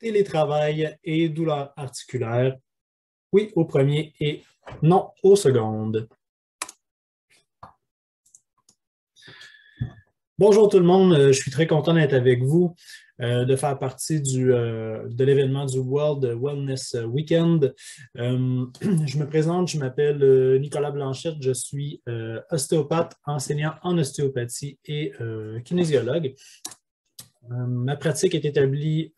télétravail et douleurs articulaires? Oui au premier et non au second. Bonjour tout le monde, je suis très content d'être avec vous, de faire partie de l'événement du World Wellness Weekend. Je me présente, je m'appelle Nicolas Blanchette, je suis ostéopathe, enseignant en ostéopathie et kinésiologue. Ma pratique est établie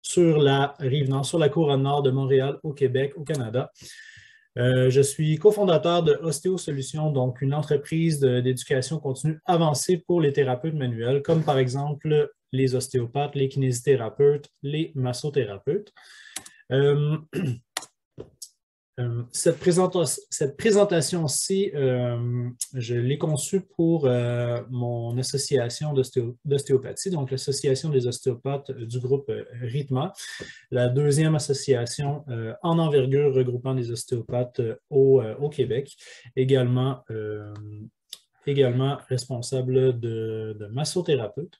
sur la rive nord, sur la couronne nord de Montréal, au Québec, au Canada. Je suis cofondateur de Ostéo Solutions, donc une entreprise d'éducation continue avancée pour les thérapeutes manuels, comme par exemple les ostéopathes, les kinésithérapeutes, les massothérapeutes. Cette présentation-ci, je l'ai conçue pour mon association d'ostéopathie, donc l'Association des ostéopathes du groupe RITMA, la deuxième association en envergure regroupant des ostéopathes au Québec, également responsable de massothérapeute.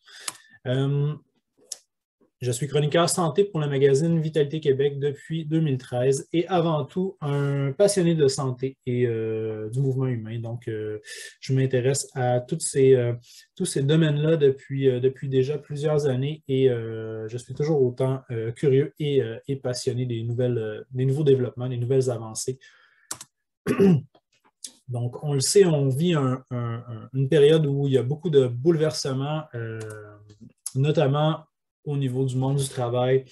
Je suis chroniqueur santé pour le magazine Vitalité Québec depuis 2013 et avant tout un passionné de santé et du mouvement humain. Donc, je m'intéresse à tous ces domaines-là depuis déjà plusieurs années et je suis toujours autant curieux et passionné des nouveaux développements, des nouvelles avancées. Donc, on le sait, on vit une période où il y a beaucoup de bouleversements, notamment au niveau du monde du travail.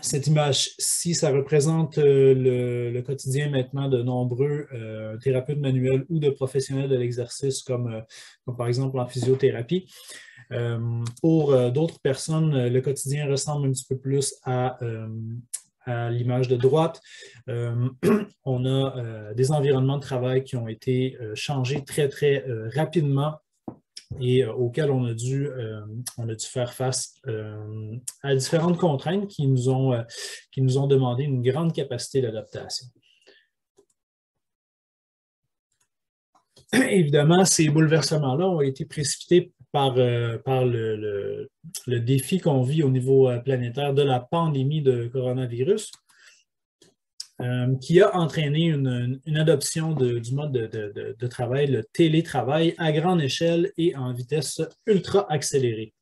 Cette image-ci, ça représente le quotidien maintenant de nombreux thérapeutes manuels ou de professionnels de l'exercice, comme par exemple en physiothérapie. Pour d'autres personnes, le quotidien ressemble un petit peu plus à l'image de droite. On a des environnements de travail qui ont été changés très, très rapidement et auxquels on a dû faire face à différentes contraintes qui nous ont demandé une grande capacité d'adaptation. Évidemment, ces bouleversements-là ont été précipités par le défi qu'on vit au niveau planétaire de la pandémie de coronavirus, qui a entraîné une adoption du mode de travail, le télétravail, à grande échelle et en vitesse ultra accélérée.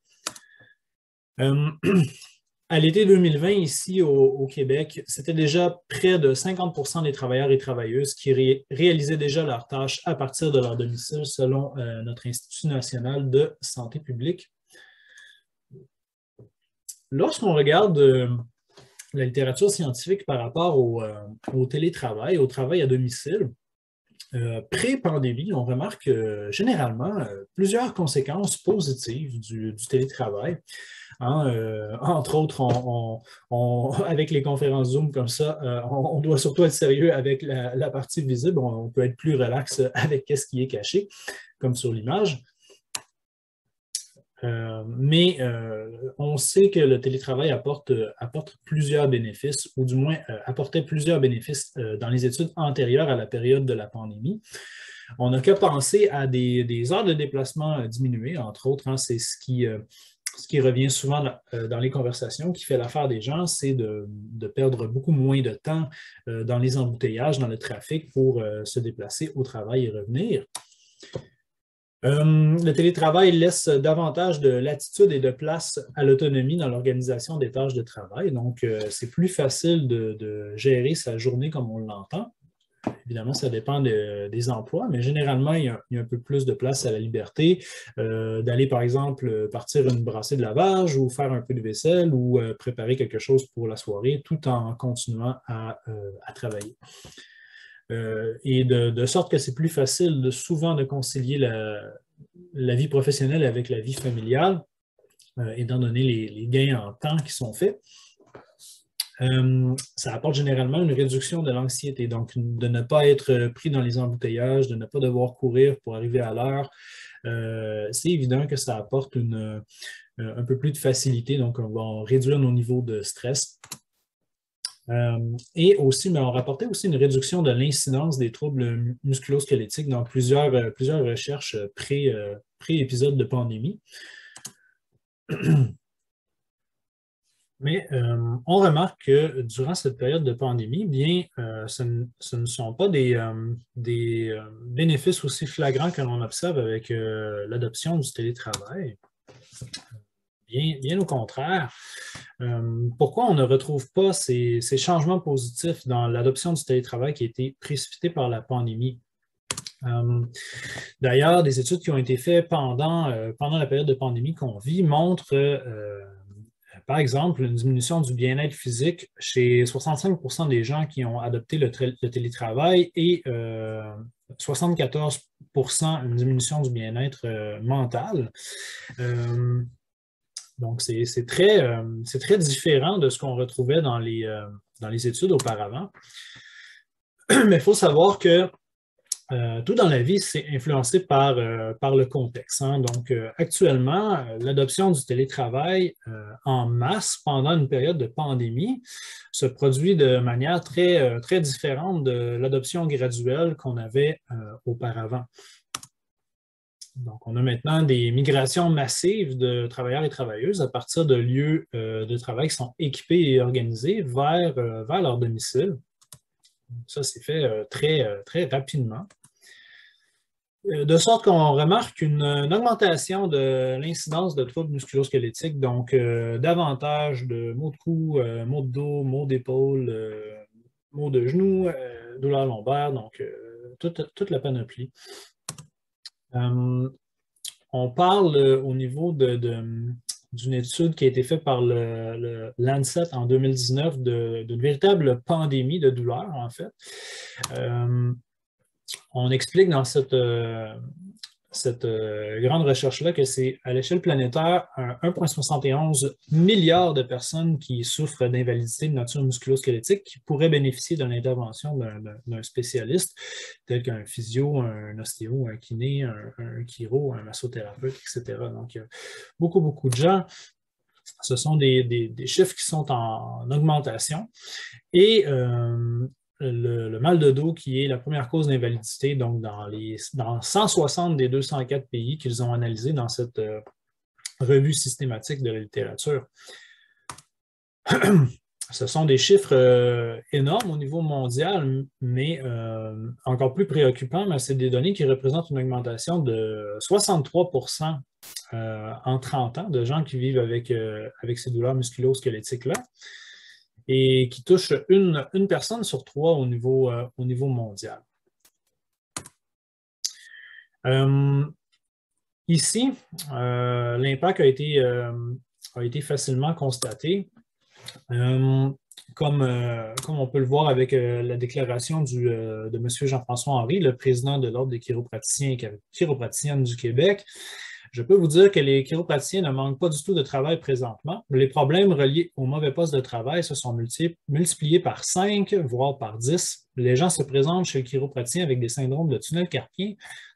À l'été 2020, ici au Québec, c'était déjà près de 50% des travailleurs et travailleuses qui réalisaient déjà leurs tâches à partir de leur domicile, selon notre Institut national de santé publique. Lorsqu'on regarde la littérature scientifique par rapport au télétravail, au travail à domicile, pré-pandémie, on remarque généralement plusieurs conséquences positives du télétravail. Entre autres, avec les conférences Zoom comme ça, on doit surtout être sérieux avec la partie visible. On peut être plus relax avec ce qui est caché, comme sur l'image. Mais on sait que le télétravail apporte plusieurs bénéfices, ou du moins apportait plusieurs bénéfices dans les études antérieures à la période de la pandémie. On n'a qu'à penser à des heures de déplacement diminuées, entre autres. C'est ce qui revient souvent dans les conversations, qui fait l'affaire des gens, c'est de perdre beaucoup moins de temps dans les embouteillages, dans le trafic pour se déplacer au travail et revenir. Le télétravail laisse davantage de latitude et de place à l'autonomie dans l'organisation des tâches de travail. Donc, c'est plus facile de gérer sa journée comme on l'entend. Évidemment, ça dépend des emplois, mais généralement, il y a un peu plus de place à la liberté d'aller, par exemple, partir une brassée de lavage ou faire un peu de vaisselle ou préparer quelque chose pour la soirée tout en continuant à travailler. Et de sorte que c'est plus facile souvent de concilier la vie professionnelle avec la vie familiale, étant donné les gains en temps qui sont faits. Ça apporte généralement une réduction de l'anxiété, donc de ne pas être pris dans les embouteillages, de ne pas devoir courir pour arriver à l'heure. C'est évident que ça apporte un peu plus de facilité, donc on va réduire nos niveaux de stress. Et aussi, mais on rapportait aussi une réduction de l'incidence des troubles musculo-squelettiques dans plusieurs recherches pré-épisode de pandémie. Mais on remarque que durant cette période de pandémie, bien, ce ne sont pas des bénéfices aussi flagrants que l'on observe avec l'adoption du télétravail. Bien au contraire. Pourquoi on ne retrouve pas ces changements positifs dans l'adoption du télétravail qui a été précipité par la pandémie? D'ailleurs, des études qui ont été faites pendant la période de pandémie qu'on vit montrent, par exemple, une diminution du bien-être physique chez 65 des gens qui ont adopté le télétravail et 74 une diminution du bien-être mental. Donc, c'est très différent de ce qu'on retrouvait dans les études auparavant. Mais il faut savoir que tout dans la vie, c'est influencé par le contexte, hein. Donc, actuellement, l'adoption du télétravail en masse pendant une période de pandémie se produit de manière très différente de l'adoption graduelle qu'on avait auparavant. Donc, on a maintenant des migrations massives de travailleurs et travailleuses à partir de lieux de travail qui sont équipés et organisés vers leur domicile. Ça s'est fait très rapidement. De sorte qu'on remarque une augmentation de l'incidence de troubles musculo-squelettiques, donc davantage de maux de cou, maux de dos, maux d'épaule, maux de genoux, douleurs lombaires, donc toute la panoplie. On parle au niveau d'une étude qui a été faite par le Lancet en 2019 d'une véritable pandémie de douleurs, en fait. On explique dans cette grande recherche-là que c'est à l'échelle planétaire 1,71 milliard de personnes qui souffrent d'invalidité de nature musculo-squelettique qui pourraient bénéficier de l'intervention d'un spécialiste tel qu'un physio, un ostéo, un kiné, un chiro, un massothérapeute, etc. Donc, il y a beaucoup de gens. Ce sont des chiffres qui sont en augmentation. Et le mal de dos qui est la première cause d'invalidité, donc dans 160 des 204 pays qu'ils ont analysés dans cette revue systématique de la littérature. Ce sont des chiffres énormes au niveau mondial, mais encore plus préoccupants, mais c'est des données qui représentent une augmentation de 63% en 30 ans de gens qui vivent avec ces douleurs musculo-squelettiques-là, et qui touche une personne sur trois au niveau mondial. Ici, l'impact a été facilement constaté. Comme on peut le voir avec la déclaration de M. Jean-François Henry, le président de l'Ordre des chiropraticiens et chiropraticiennes du Québec. Je peux vous dire que les chiropraticiens ne manquent pas du tout de travail présentement. Les problèmes reliés au mauvais poste de travail se sont multipliés par 5, voire par 10. Les gens se présentent chez le chiropraticien avec des syndromes de tunnel carpien,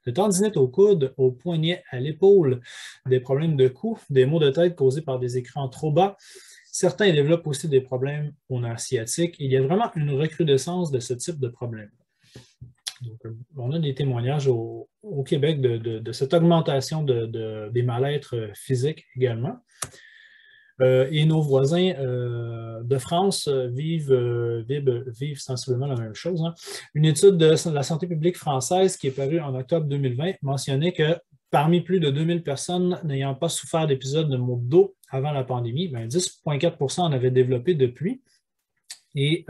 de tendinite au coude, au poignet, à l'épaule, des problèmes de cou, des maux de tête causés par des écrans trop bas. Certains développent aussi des problèmes au nerf sciatique. Il y a vraiment une recrudescence de ce type de problème. Donc, on a des témoignages au Québec de cette augmentation des mal-être physiques également. Et nos voisins de France vivent sensiblement la même chose, hein. Une étude de la santé publique française qui est parue en octobre 2020 mentionnait que parmi plus de 2000 personnes n'ayant pas souffert d'épisodes de maux de dos avant la pandémie, 10,4% en avaient développé depuis. Et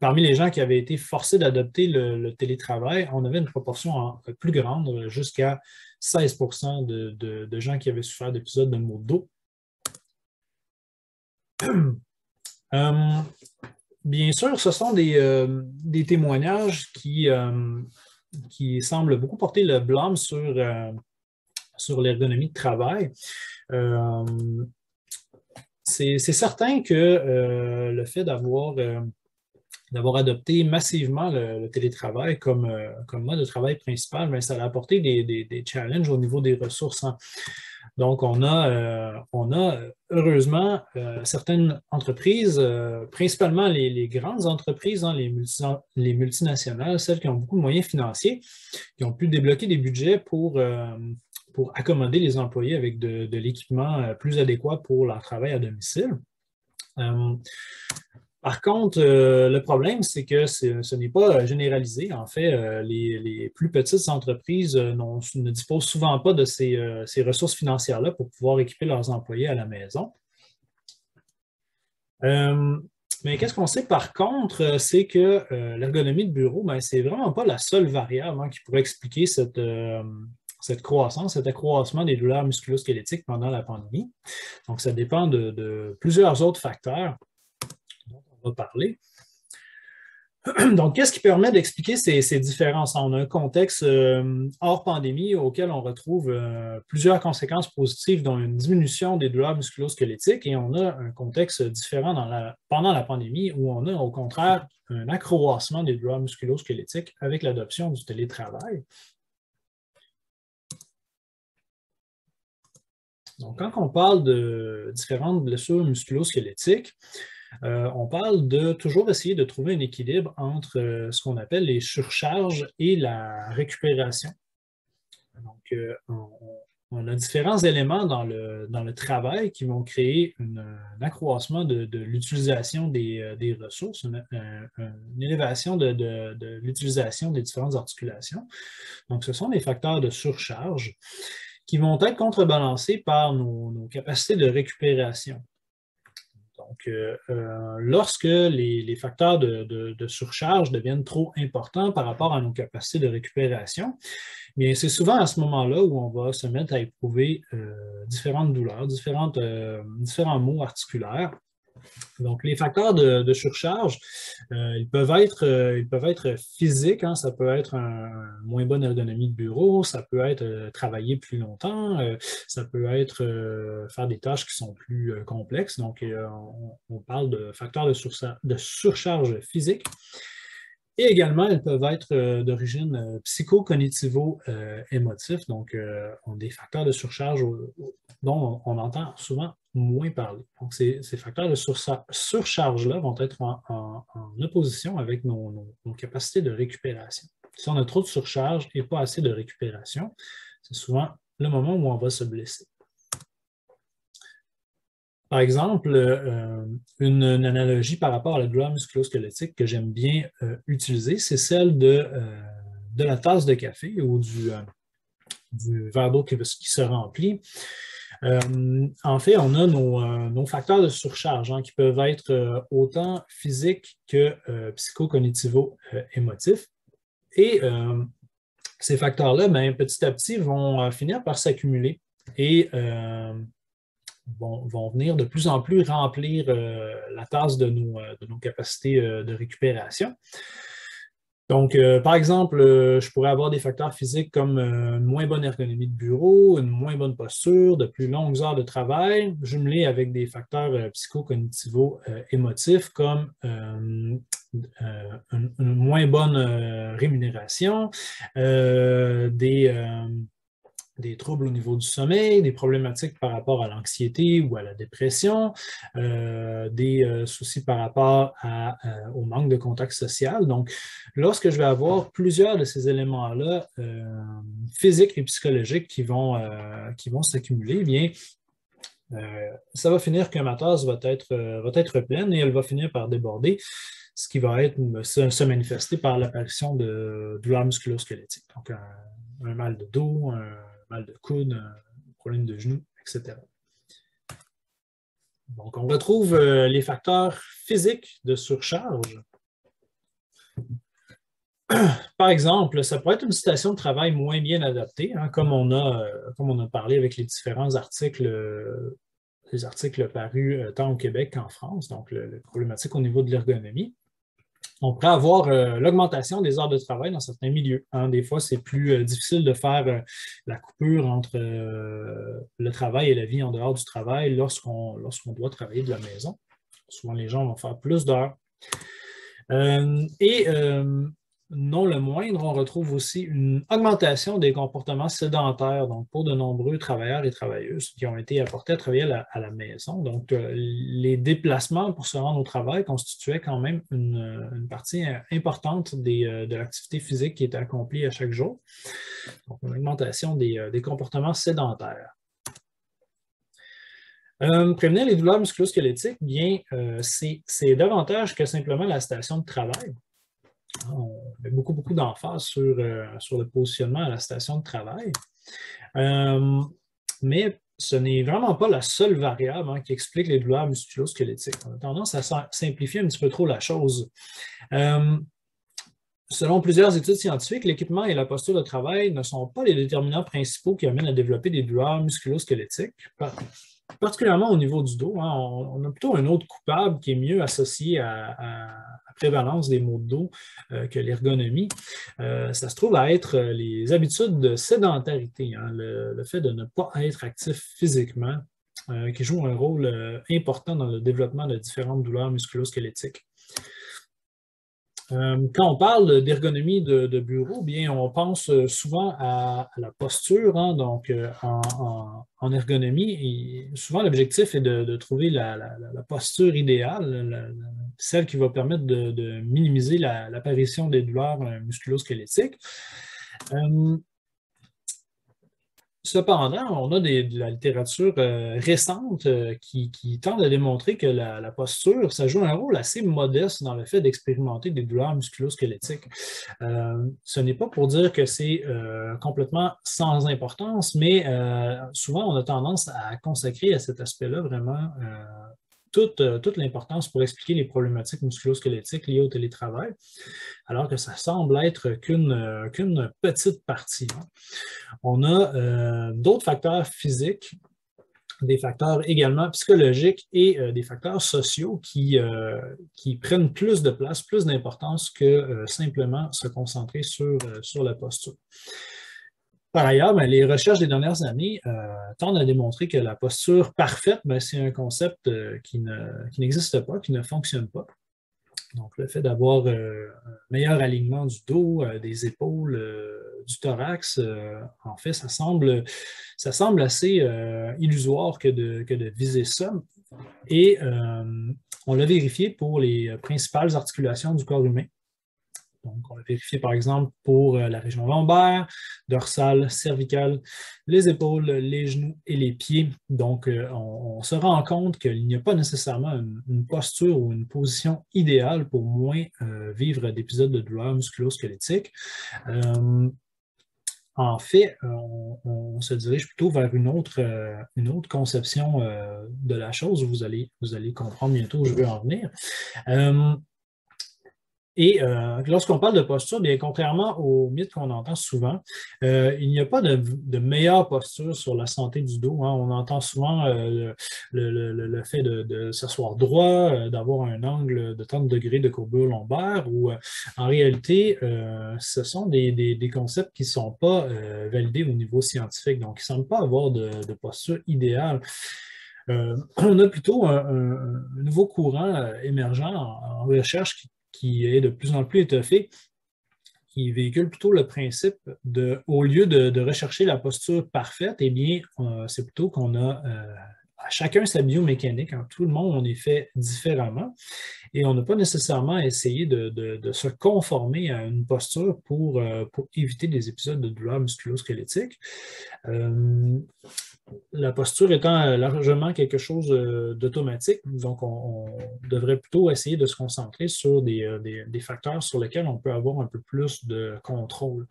parmi les gens qui avaient été forcés d'adopter le télétravail, on avait une proportion plus grande, jusqu'à 16% de gens qui avaient souffert d'épisodes de maux de dos. Bien sûr, ce sont des témoignages qui semblent beaucoup porter le blâme sur l'ergonomie de travail. C'est certain que le fait d'avoir adopté massivement le télétravail comme mode de travail principal, bien, ça a apporté des challenges au niveau des ressources, hein. Donc, on a heureusement certaines entreprises, principalement les grandes entreprises, hein, les multinationales, celles qui ont beaucoup de moyens financiers, qui ont pu débloquer des budgets pour accommoder les employés avec de l'équipement plus adéquat pour leur travail à domicile. Par contre, le problème, c'est que ce n'est pas généralisé. En fait, les plus petites entreprises ne disposent souvent pas de ces ressources financières-là pour pouvoir équiper leurs employés à la maison. Mais qu'est-ce qu'on sait par contre, c'est que l'ergonomie de bureau, ben, c'est vraiment pas la seule variable qui pourrait expliquer cette croissance, cet accroissement des douleurs musculo-squelettiques pendant la pandémie. Donc, ça dépend de plusieurs autres facteurs dont on va parler. Donc, qu'est-ce qui permet d'expliquer ces différences? On a un contexte hors pandémie auquel on retrouve plusieurs conséquences positives, dont une diminution des douleurs musculo-squelettiques, et on a un contexte différent pendant la pandémie où on a au contraire un accroissement des douleurs musculo-squelettiques avec l'adoption du télétravail. Donc, quand on parle de différentes blessures musculo-squelettiques, on parle de toujours essayer de trouver un équilibre entre ce qu'on appelle les surcharges et la récupération. Donc, on a différents éléments dans le travail qui vont créer un accroissement de l'utilisation des ressources, une élévation de l'utilisation des différentes articulations. Donc, ce sont des facteurs de surcharge qui vont être contrebalancés par nos capacités de récupération. Donc, lorsque les facteurs de surcharge deviennent trop importants par rapport à nos capacités de récupération, bien, c'est souvent à ce moment-là où on va se mettre à éprouver différentes douleurs, différents maux articulaires. Donc, les facteurs de surcharge, ils peuvent être physiques, ça peut être une moins bonne ergonomie de bureau, ça peut être travailler plus longtemps, ça peut être faire des tâches qui sont plus complexes. Donc, on parle de facteurs de surcharge physique. Et également, elles peuvent être d'origine psycho-cognitivo-émotif, donc des facteurs de surcharge dont on entend souvent moins parler. Donc, ces facteurs de surcharge-là vont être en opposition avec nos capacités de récupération. Si on a trop de surcharge et pas assez de récupération, c'est souvent le moment où on va se blesser. Par exemple, une analogie par rapport à la douleur musculo-squelettique que j'aime bien utiliser, c'est celle de la tasse de café ou du verre d'eau qui se remplit. En fait, on a nos facteurs de surcharge qui peuvent être autant physiques que psycho-cognitivo-émotifs. Et ces facteurs-là, petit à petit, vont finir par s'accumuler et vont venir de plus en plus remplir la tasse de nos capacités de récupération. Donc, par exemple, je pourrais avoir des facteurs physiques comme une moins bonne ergonomie de bureau, une moins bonne posture, de plus longues heures de travail, jumelés avec des facteurs psycho-cognitivo-émotifs comme une moins bonne rémunération, des troubles au niveau du sommeil, des problématiques par rapport à l'anxiété ou à la dépression, des soucis par rapport au manque de contact social. Donc, lorsque je vais avoir plusieurs de ces éléments-là, physiques et psychologiques qui vont s'accumuler, eh bien, ça va finir que ma tasse va être pleine et elle va finir par déborder, ce qui va se manifester par l'apparition de douleurs musculo-squelettiques. Donc, un mal de dos, un mal de coude, un problème de genou, etc. Donc, on retrouve les facteurs physiques de surcharge. Par exemple, ça pourrait être une situation de travail moins bien adaptée, comme on a parlé avec les différents articles, les articles parus tant au Québec qu'en France, donc la problématique au niveau de l'ergonomie. On pourrait avoir l'augmentation des heures de travail dans certains milieux. Des fois, c'est plus difficile de faire la coupure entre le travail et la vie en dehors du travail lorsqu'on doit travailler de la maison. Souvent, les gens vont faire plus d'heures. Non le moindre, on retrouve aussi une augmentation des comportements sédentaires, donc pour de nombreux travailleurs et travailleuses qui ont été apportés à travailler à la maison. Donc, les déplacements pour se rendre au travail constituaient quand même une partie importante de l'activité physique qui était accomplie à chaque jour. Donc, une augmentation des comportements sédentaires. Prévenir les douleurs musculo-squelettiques, bien, c'est davantage que simplement la station de travail. On met beaucoup d'emphase sur le positionnement à la station de travail. Mais ce n'est vraiment pas la seule variable qui explique les douleurs musculo-squelettiques. On a tendance à simplifier un petit peu trop la chose. Selon plusieurs études scientifiques, l'équipement et la posture de travail ne sont pas les déterminants principaux qui amènent à développer des douleurs musculo-squelettiques, particulièrement au niveau du dos. On a plutôt un autre coupable qui est mieux associé à la prévalence des maux de dos que l'ergonomie. Ça se trouve à être les habitudes de sédentarité, le fait de ne pas être actif physiquement, qui joue un rôle important dans le développement de différentes douleurs musculo-squelettiques. Quand on parle d'ergonomie de bureau, bien, on pense souvent à la posture, donc en ergonomie. Et souvent, l'objectif est de trouver la posture idéale, celle qui va permettre de minimiser l'apparition des douleurs musculo-squelettiques. Cependant, on a de la littérature récente qui tente à démontrer que la posture, ça joue un rôle assez modeste dans le fait d'expérimenter des douleurs musculo-squelettiques. Ce n'est pas pour dire que c'est complètement sans importance, mais souvent on a tendance à consacrer à cet aspect-là vraiment toute l'importance pour expliquer les problématiques musculo-squelettiques liées au télétravail, alors que ça semble être qu'une petite partie. On a d'autres facteurs physiques, des facteurs également psychologiques et des facteurs sociaux qui prennent plus de place, plus d'importance que simplement se concentrer sur la posture. Par ailleurs, les recherches des dernières années tendent à démontrer que la posture parfaite, c'est un concept qui n'existe pas, qui ne fonctionne pas. Donc, le fait d'avoir un meilleur alignement du dos, des épaules, du thorax, en fait, ça semble assez illusoire que de viser ça. Et on l'a vérifié pour les principales articulations du corps humain. Donc, on l'a vérifié, par exemple, pour la région lombaire, dorsale, cervicale, les épaules, les genoux et les pieds. Donc, on se rend compte qu'il n'y a pas nécessairement une posture ou une position idéale pour moins vivre d'épisodes de douleur musculo-squelettique. En fait, on se dirige plutôt vers une autre conception de la chose. Vous allez comprendre bientôt où je veux en venir. Et lorsqu'on parle de posture, bien, contrairement aux mythes qu'on entend souvent, il n'y a pas de meilleure posture sur la santé du dos. On entend souvent le fait de s'asseoir droit, d'avoir un angle de 30 degrés de courbure lombaire, où en réalité, ce sont des concepts qui ne sont pas validés au niveau scientifique, donc ils ne semblent pas avoir de posture idéale. On a plutôt un nouveau courant émergent en recherche qui est de plus en plus étoffé, qui véhicule plutôt le principe au lieu de rechercher la posture parfaite, eh bien, c'est plutôt qu'on a à chacun sa biomécanique. Tout le monde, on est fait différemment et on n'a pas nécessairement essayé de se conformer à une posture pour éviter des épisodes de douleur musculo-squelettique. La posture étant largement quelque chose d'automatique, donc on devrait plutôt essayer de se concentrer sur des facteurs sur lesquels on peut avoir un peu plus de contrôle.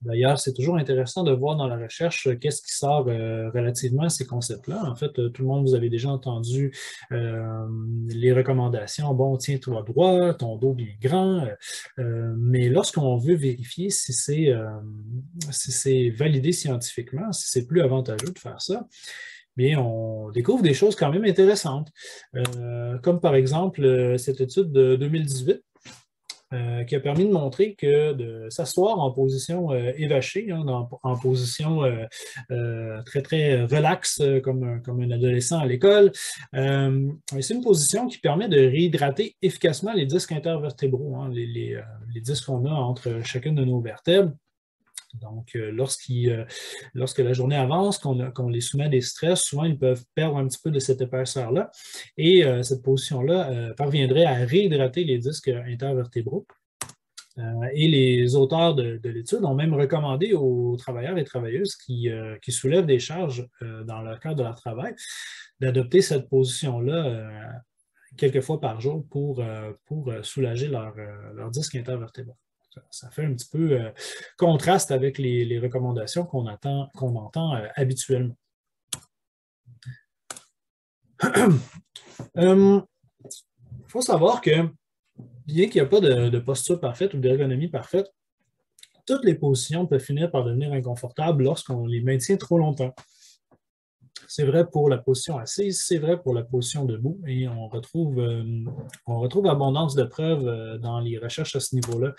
D'ailleurs, c'est toujours intéressant de voir dans la recherche qu'est-ce qui sort relativement à ces concepts-là. En fait, tout le monde, vous avez déjà entendu les recommandations. Bon, tiens-toi droit, ton dos bien grand. Mais lorsqu'on veut vérifier si c'est validé scientifiquement, si c'est plus avantageux de faire ça, bien, on découvre des choses quand même intéressantes. Comme par exemple cette étude de 2018. Qui a permis de montrer que de s'asseoir en position évachée, en position très, très relaxe, comme un adolescent à l'école, c'est une position qui permet de réhydrater efficacement les disques intervertébraux, les disques qu'on a entre chacune de nos vertèbres. Donc, lorsque la journée avance, qu'on les soumet à des stress, souvent ils peuvent perdre un petit peu de cette épaisseur-là. Et cette position-là parviendrait à réhydrater les disques intervertébraux. Et les auteurs de l'étude ont même recommandé aux travailleurs et travailleuses qui soulèvent des charges dans le cadre de leur travail d'adopter cette position-là quelques fois par jour pour soulager leur disque intervertébral. Ça fait un petit peu contraste avec les recommandations qu'on entend habituellement. Il faut savoir que, bien qu'il n'y a pas de posture parfaite ou d'ergonomie parfaite, toutes les positions peuvent finir par devenir inconfortables lorsqu'on les maintient trop longtemps. C'est vrai pour la position assise, c'est vrai pour la position debout, et on retrouve abondance de preuves dans les recherches à ce niveau-là.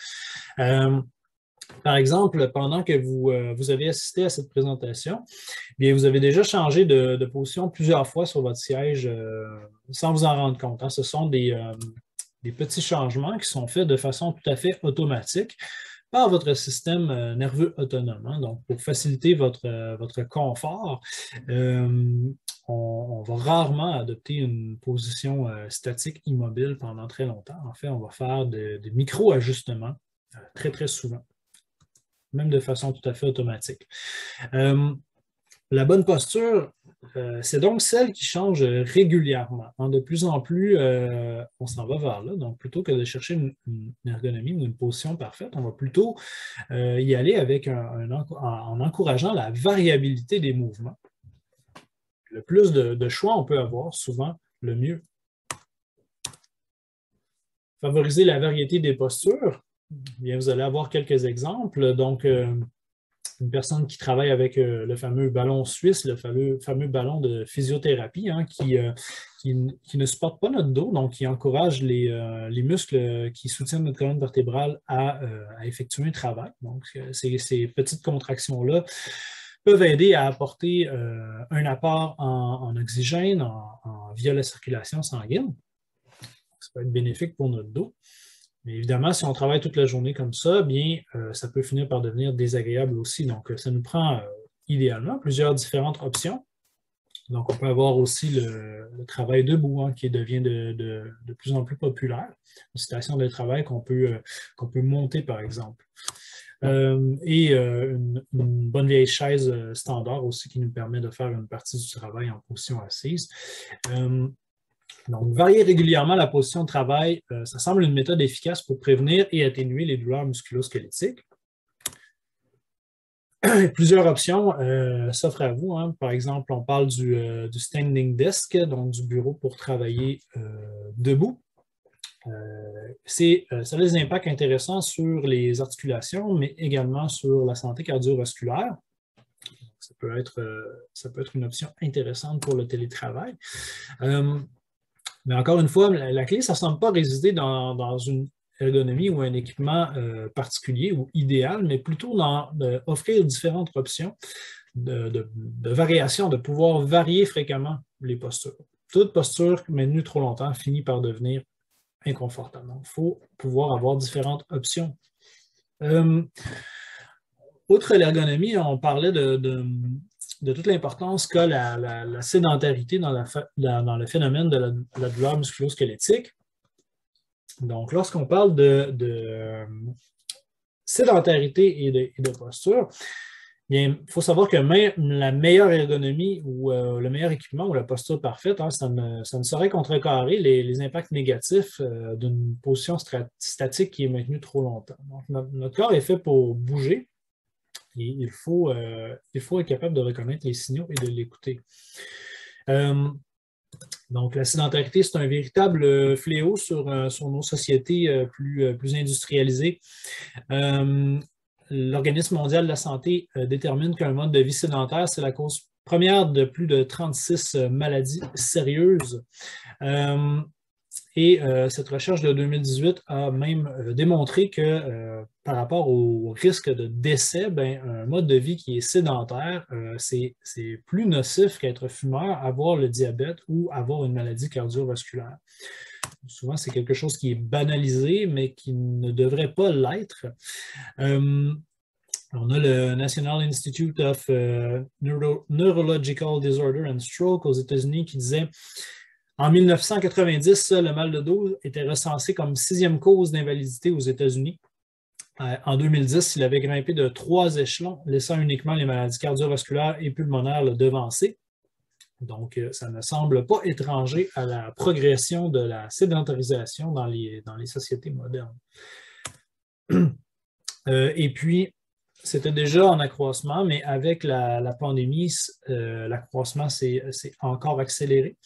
Par exemple, pendant que vous avez assisté à cette présentation, bien, vous avez déjà changé de position plusieurs fois sur votre siège sans vous en rendre compte. Ce sont des petits changements qui sont faits de façon tout à fait automatique par votre système nerveux autonome. Donc, pour faciliter votre confort, on va rarement adopter une position statique immobile pendant très longtemps. En fait, on va faire des micro-ajustements très, très souvent, même de façon tout à fait automatique. La bonne posture, c'est donc celle qui change régulièrement. De plus en plus, on s'en va vers là. Donc, plutôt que de chercher une ergonomie ou une position parfaite, on va plutôt y aller avec en encourageant la variabilité des mouvements. Le plus de choix on peut avoir, souvent, le mieux. Favoriser la variété des postures. Bien, vous allez avoir quelques exemples. Donc, une personne qui travaille avec le fameux ballon suisse, le fameux ballon de physiothérapie, qui ne supporte pas notre dos, donc qui encourage les muscles qui soutiennent notre colonne vertébrale à effectuer un travail. Donc, ces petites contractions-là peuvent aider à apporter un apport en oxygène via la circulation sanguine. Ça peut être bénéfique pour notre dos. Mais évidemment, si on travaille toute la journée comme ça, bien, ça peut finir par devenir désagréable aussi. Donc, ça nous prend idéalement plusieurs différentes options. Donc, on peut avoir aussi le travail debout qui devient de plus en plus populaire. Une station de travail qu'on peut monter, par exemple. Et une bonne vieille chaise standard aussi qui nous permet de faire une partie du travail en position assise. Donc, varier régulièrement la position de travail, ça semble une méthode efficace pour prévenir et atténuer les douleurs musculo-squelettiques. Plusieurs options s'offrent à vous. Par exemple, on parle du standing desk, donc du bureau pour travailler debout. Ça a des impacts intéressants sur les articulations, mais également sur la santé cardiovasculaire. Ça peut être une option intéressante pour le télétravail. Mais encore une fois, la clé, ça ne semble pas résider dans une ergonomie ou un équipement particulier ou idéal, mais plutôt dans offrir différentes options de variation, de pouvoir varier fréquemment les postures. Toute posture maintenue trop longtemps finit par devenir inconfortable. Donc, il faut pouvoir avoir différentes options. Outre l'ergonomie, on parlait de toute l'importance qu'a la sédentarité dans le phénomène de la douleur musculo-squelettique. Donc, lorsqu'on parle de sédentarité et de posture, il faut savoir que même la meilleure ergonomie ou le meilleur équipement ou la posture parfaite, ça ne saurait contrecarrer les impacts négatifs d'une position statique qui est maintenue trop longtemps. Donc, notre corps est fait pour bouger. Et il faut être capable de reconnaître les signaux et de l'écouter. Donc, la sédentarité, c'est un véritable fléau sur nos sociétés plus industrialisées. L'Organisme mondial de la santé détermine qu'un mode de vie sédentaire, c'est la cause première de plus de 36 maladies sérieuses. Et cette recherche de 2018 a même démontré que par rapport au risque de décès, un mode de vie qui est sédentaire, c'est plus nocif qu'être fumeur, avoir le diabète ou avoir une maladie cardiovasculaire. Souvent, c'est quelque chose qui est banalisé, mais qui ne devrait pas l'être. On a le National Institute of Neurological Disorder and Stroke aux États-Unis qui disait en 1990, le mal de dos était recensé comme 6e cause d'invalidité aux États-Unis. En 2010, il avait grimpé de 3 échelons, laissant uniquement les maladies cardiovasculaires et pulmonaires le devancer. Donc, ça ne semble pas étranger à la progression de la sédentarisation dans les sociétés modernes. Et puis, c'était déjà en accroissement, mais avec la pandémie, l'accroissement s'est encore accéléré.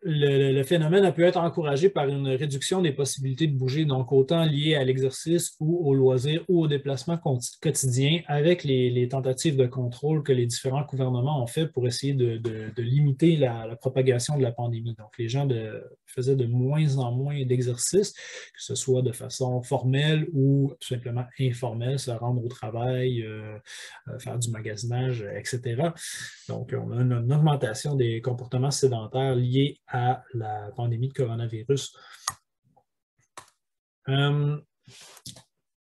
Le phénomène a pu être encouragé par une réduction des possibilités de bouger, donc autant liées à l'exercice ou au loisir ou au déplacement quotidien, avec les tentatives de contrôle que les différents gouvernements ont fait pour essayer de limiter la propagation de la pandémie. Donc, les gens faisaient de moins en moins d'exercices, que ce soit de façon formelle ou tout simplement informelle, se rendre au travail, faire du magasinage, etc. Donc, on a une augmentation des comportements sédentaires liés à la pandémie de coronavirus. Et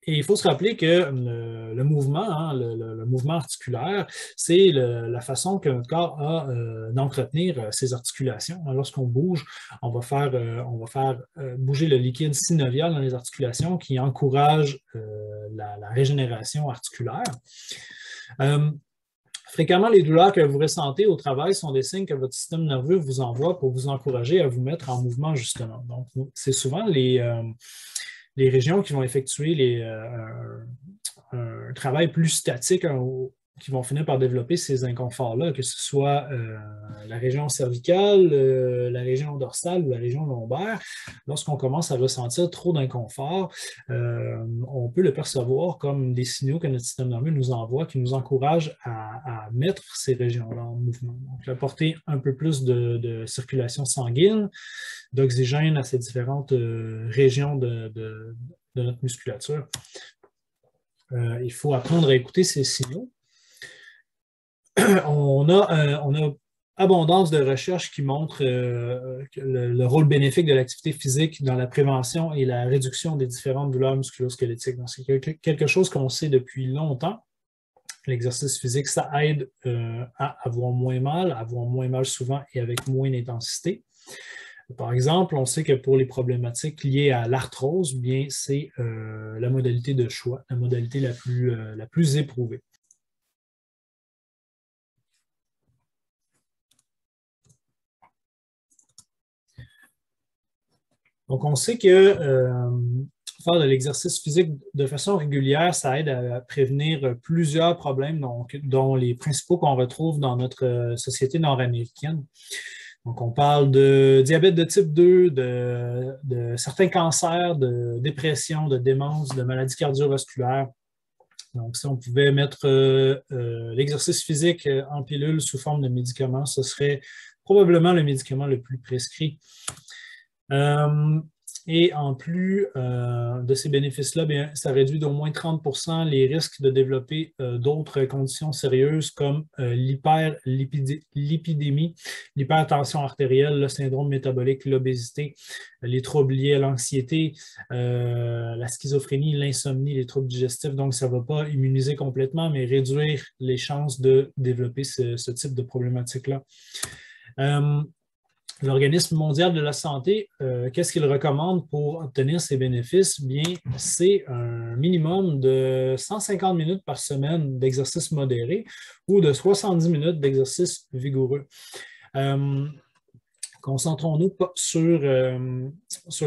il faut se rappeler que le mouvement, hein, le mouvement articulaire, c'est la façon que notre corps a d'entretenir ses articulations. Lorsqu'on bouge, on va faire bouger le liquide synovial dans les articulations qui encourage la régénération articulaire. Fréquemment, les douleurs que vous ressentez au travail sont des signes que votre système nerveux vous envoie pour vous encourager à vous mettre en mouvement, justement. Donc, c'est souvent les régions qui vont effectuer un travail plus statique, qui vont finir par développer ces inconforts-là, que ce soit la région cervicale, la région dorsale ou la région lombaire. Lorsqu'on commence à ressentir trop d'inconfort, on peut le percevoir comme des signaux que notre système nerveux nous envoie, qui nous encouragent à mettre ces régions-là en mouvement. Donc, apporter un peu plus de circulation sanguine, d'oxygène à ces différentes régions de notre musculature. Il faut apprendre à écouter ces signaux. On a abondance de recherches qui montrent le rôle bénéfique de l'activité physique dans la prévention et la réduction des différentes douleurs musculo-squelettiques. Donc, c'est quelque chose qu'on sait depuis longtemps. L'exercice physique, ça aide à avoir moins mal souvent et avec moins d'intensité. Par exemple, on sait que pour les problématiques liées à l'arthrose, bien, c'est la modalité de choix, la modalité la plus éprouvée. Donc, on sait que faire de l'exercice physique de façon régulière, ça aide à prévenir plusieurs problèmes, dont les principaux qu'on retrouve dans notre société nord-américaine. Donc, on parle de diabète de type 2, de certains cancers, de dépression, de démence, de maladies cardiovasculaires. Donc, si on pouvait mettre l'exercice physique en pilule sous forme de médicament, ce serait probablement le médicament le plus prescrit. Et en plus de ces bénéfices-là, bien, ça réduit d'au moins 30% les risques de développer d'autres conditions sérieuses comme l'hyperlipidémie, l'hypertension artérielle, le syndrome métabolique, l'obésité, les troubles liés à l'anxiété, la schizophrénie, l'insomnie, les troubles digestifs. Donc, ça ne va pas immuniser complètement, mais réduire les chances de développer ce type de problématique-là. L'Organisme mondial de la santé, qu'est-ce qu'il recommande pour obtenir ces bénéfices? Bien, c'est un minimum de 150 minutes par semaine d'exercice modéré ou de 70 minutes d'exercice vigoureux. Concentrons-nous sur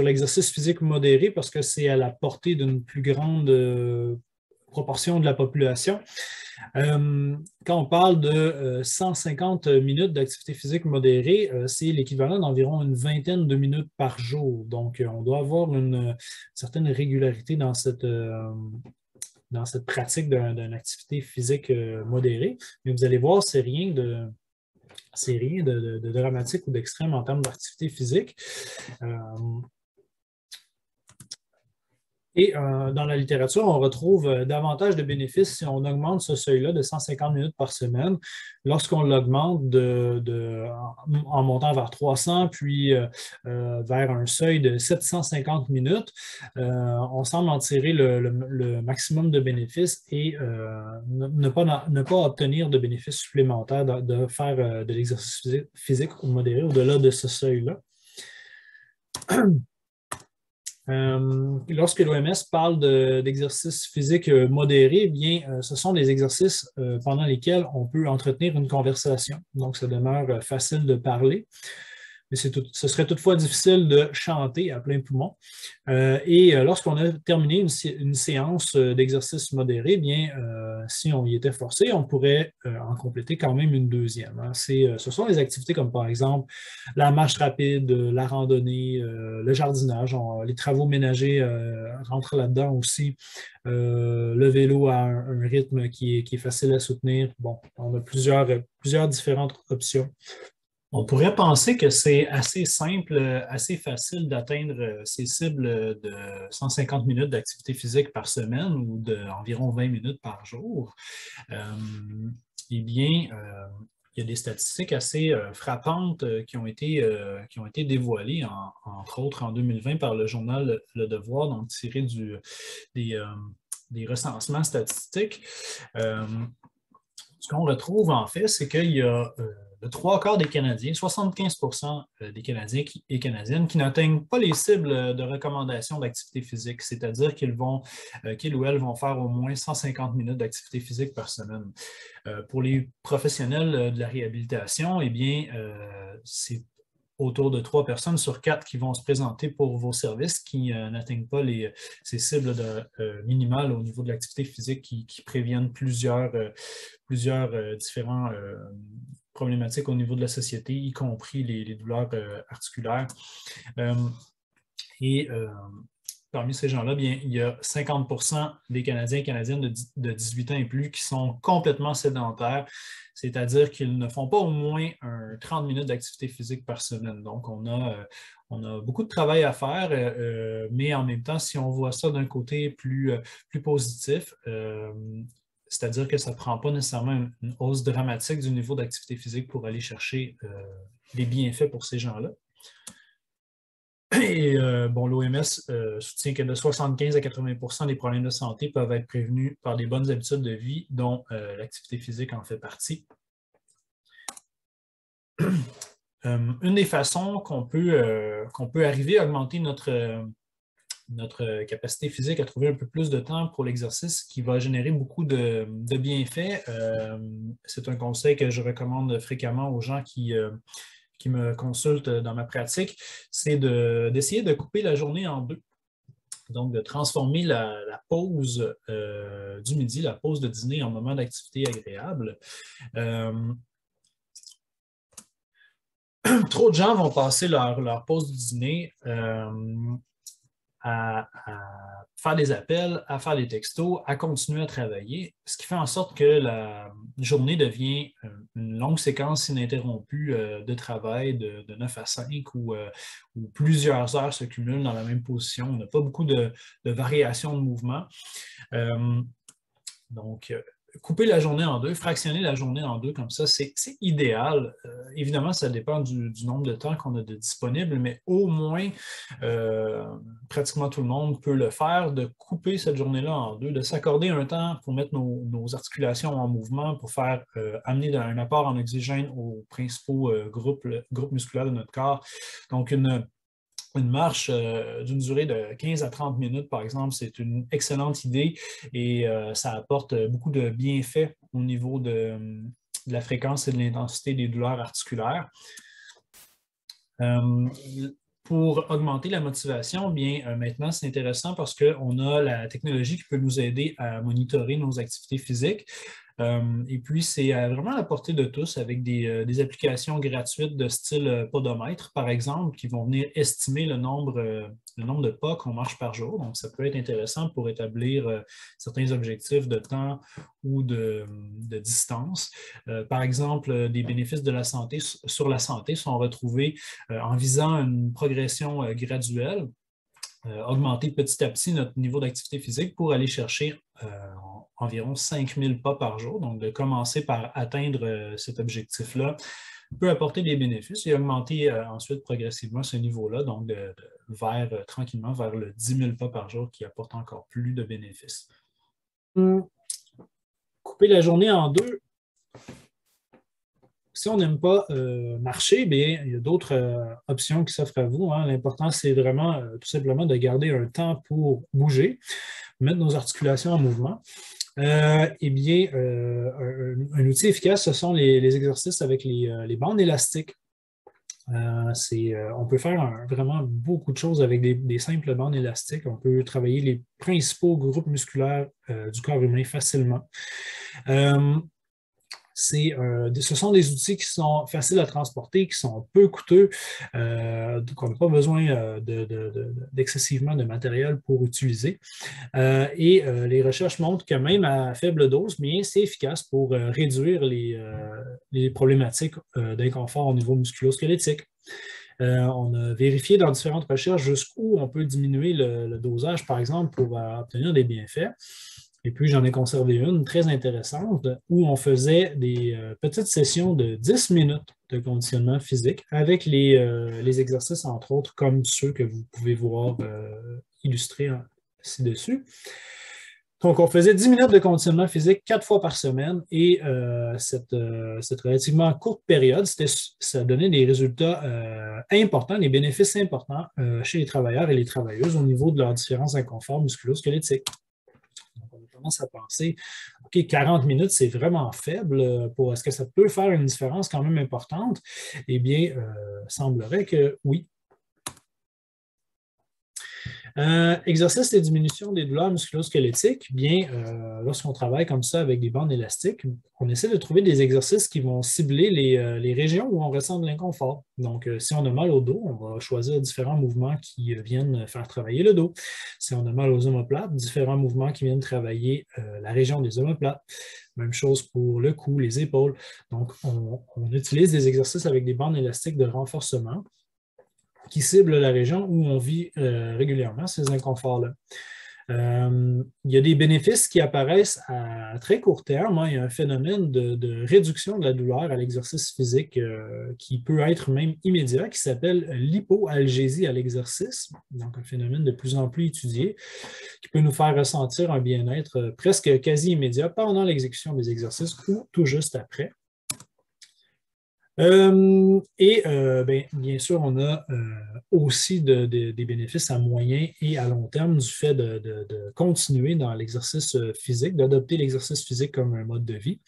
l'exercice physique modéré parce que c'est à la portée d'une plus grande proportion de la population. Quand on parle de 150 minutes d'activité physique modérée, c'est l'équivalent d'environ une vingtaine de minutes par jour. Donc, on doit avoir une certaine régularité dans cette pratique d'une activité physique modérée. Mais vous allez voir, c'est rien de dramatique ou d'extrême en termes d'activité physique. Et dans la littérature, on retrouve davantage de bénéfices si on augmente ce seuil-là de 150 minutes par semaine. Lorsqu'on l'augmente en montant vers 300, puis vers un seuil de 750 minutes, on semble en tirer le maximum de bénéfices et ne pas obtenir de bénéfices supplémentaires de faire de l'exercice physique modéré au-delà de ce seuil-là. Lorsque l'OMS parle d'exercices physiques modérés, bien, ce sont des exercices pendant lesquels on peut entretenir une conversation. Donc, ça demeure facile de parler. Mais ce serait toutefois difficile de chanter à plein poumon. Lorsqu'on a terminé une séance d'exercice modéré, bien, si on y était forcé, on pourrait en compléter quand même une deuxième. Hein. Ce sont des activités comme par exemple la marche rapide, la randonnée, le jardinage, les travaux ménagers rentrent là-dedans aussi. Le vélo a un rythme qui est facile à soutenir. Bon, on a plusieurs différentes options. On pourrait penser que c'est assez simple, assez facile d'atteindre ces cibles de 150 minutes d'activité physique par semaine ou d'environ 20 minutes par jour. Eh bien, il y a des statistiques assez frappantes qui ont été dévoilées, entre autres en 2020 par le journal Le Devoir, donc tiré des recensements statistiques. Ce qu'on retrouve en fait, c'est qu'il y a le trois quarts des Canadiens, 75% des Canadiens et Canadiennes qui n'atteignent pas les cibles de recommandation d'activité physique, c'est-à-dire qu'ils ou elles vont faire au moins 150 minutes d'activité physique par semaine. Pour les professionnels de la réhabilitation, eh bien, c'est autour de 3 personnes sur 4 qui vont se présenter pour vos services qui n'atteignent pas ces cibles minimales au niveau de l'activité physique qui préviennent plusieurs différents problématiques au niveau de la société, y compris les douleurs articulaires. Parmi ces gens-là, bien, il y a 50% des Canadiens et Canadiennes de 18 ans et plus qui sont complètement sédentaires, c'est-à-dire qu'ils ne font pas au moins 30 minutes d'activité physique par semaine. Donc, on a beaucoup de travail à faire, mais en même temps, si on voit ça d'un côté plus positif, c'est-à-dire que ça ne prend pas nécessairement une hausse dramatique du niveau d'activité physique pour aller chercher les bienfaits pour ces gens-là. Et l'OMS soutient que de 75 à 80% des problèmes de santé peuvent être prévenus par des bonnes habitudes de vie, dont l'activité physique en fait partie. Une des façons qu'on peut arriver à augmenter notre capacité physique à trouver un peu plus de temps pour l'exercice qui va générer beaucoup de bienfaits. C'est un conseil que je recommande fréquemment aux gens qui me consultent dans ma pratique, c'est d'essayer de couper la journée en deux. Donc, de transformer la pause du midi, la pause de dîner en moment d'activité agréable. Trop de gens vont passer leur pause du dîner à faire des appels, à faire des textos, à continuer à travailler, ce qui fait en sorte que la journée devient une longue séquence ininterrompue de travail de 9 à 5 où plusieurs heures se cumulent dans la même position. On n'a pas beaucoup de variations de mouvement. Donc, couper la journée en deux, fractionner la journée en deux comme ça, c'est idéal. Évidemment, ça dépend du nombre de temps qu'on a de disponible, mais au moins, pratiquement tout le monde peut le faire, de couper cette journée-là en deux, de s'accorder un temps pour mettre nos articulations en mouvement, pour faire amener un apport en oxygène aux principaux groupes musculaires de notre corps. Donc, une marche d'une durée de 15 à 30 minutes, par exemple, c'est une excellente idée et ça apporte beaucoup de bienfaits au niveau de la fréquence et de l'intensité des douleurs articulaires. Pour augmenter la motivation, bien maintenant, c'est intéressant parce qu'on a la technologie qui peut nous aider à monitorer nos activités physiques. Et puis, c'est vraiment à la portée de tous avec des applications gratuites de style podomètre, par exemple, qui vont venir estimer le nombre de pas qu'on marche par jour. Donc, ça peut être intéressant pour établir certains objectifs de temps ou de distance. Par exemple, des bénéfices de la santé sur la santé sont retrouvés en visant une progression graduelle. Augmenter petit à petit notre niveau d'activité physique pour aller chercher environ 5000 pas par jour. Donc, de commencer par atteindre cet objectif-là peut apporter des bénéfices et augmenter ensuite progressivement ce niveau-là, donc tranquillement vers le 10 000 pas par jour qui apporte encore plus de bénéfices. Couper la journée en deux, Si on n'aime pas marcher, bien, il y a d'autres options qui s'offrent à vous, hein. L'important, c'est vraiment tout simplement de garder un temps pour bouger, mettre nos articulations en mouvement. Eh bien, un outil efficace, ce sont les exercices avec les bandes élastiques. On peut faire vraiment beaucoup de choses avec des simples bandes élastiques. On peut travailler les principaux groupes musculaires du corps humain facilement. Ce sont des outils qui sont faciles à transporter, qui sont peu coûteux, qu'on n'a pas besoin d'excessivement de matériel pour utiliser. Les recherches montrent que même à faible dose, c'est efficace pour réduire les problématiques d'inconfort au niveau musculo-squelettique. On a vérifié dans différentes recherches jusqu'où on peut diminuer le dosage, par exemple, pour obtenir des bienfaits. Et puis, j'en ai conservé une très intéressante où on faisait des petites sessions de 10 minutes de conditionnement physique avec les exercices, entre autres, comme ceux que vous pouvez voir illustrés ci-dessus. Donc, on faisait 10 minutes de conditionnement physique 4 fois par semaine et cette relativement courte période, ça donnait des résultats importants, des bénéfices importants chez les travailleurs et les travailleuses au niveau de leurs différents inconforts musculo-squelettiques. On a tendance à penser, OK, 40 minutes, c'est vraiment faible. Est-ce que ça peut faire une différence quand même importante? Eh bien, il semblerait que oui. Exercice et diminution des douleurs musculo-squelettiques. Bien, lorsqu'on travaille comme ça avec des bandes élastiques, on essaie de trouver des exercices qui vont cibler les régions où on ressent de l'inconfort. Donc, si on a mal au dos, on va choisir différents mouvements qui viennent faire travailler le dos. Si on a mal aux omoplates, différents mouvements qui viennent travailler la région des omoplates. Même chose pour le cou, les épaules. Donc, on utilise des exercices avec des bandes élastiques de renforcement qui ciblent la région où on vit régulièrement ces inconforts-là. Il y a des bénéfices qui apparaissent à très court terme, hein. Il y a un phénomène de réduction de la douleur à l'exercice physique qui peut être même immédiat, qui s'appelle l'hypoalgésie à l'exercice, donc un phénomène de plus en plus étudié, qui peut nous faire ressentir un bien-être presque quasi immédiat pendant l'exécution des exercices ou tout juste après. Bien sûr, on a aussi des bénéfices à moyen et à long terme du fait de continuer dans l'exercice physique, d'adopter l'exercice physique comme un mode de vie.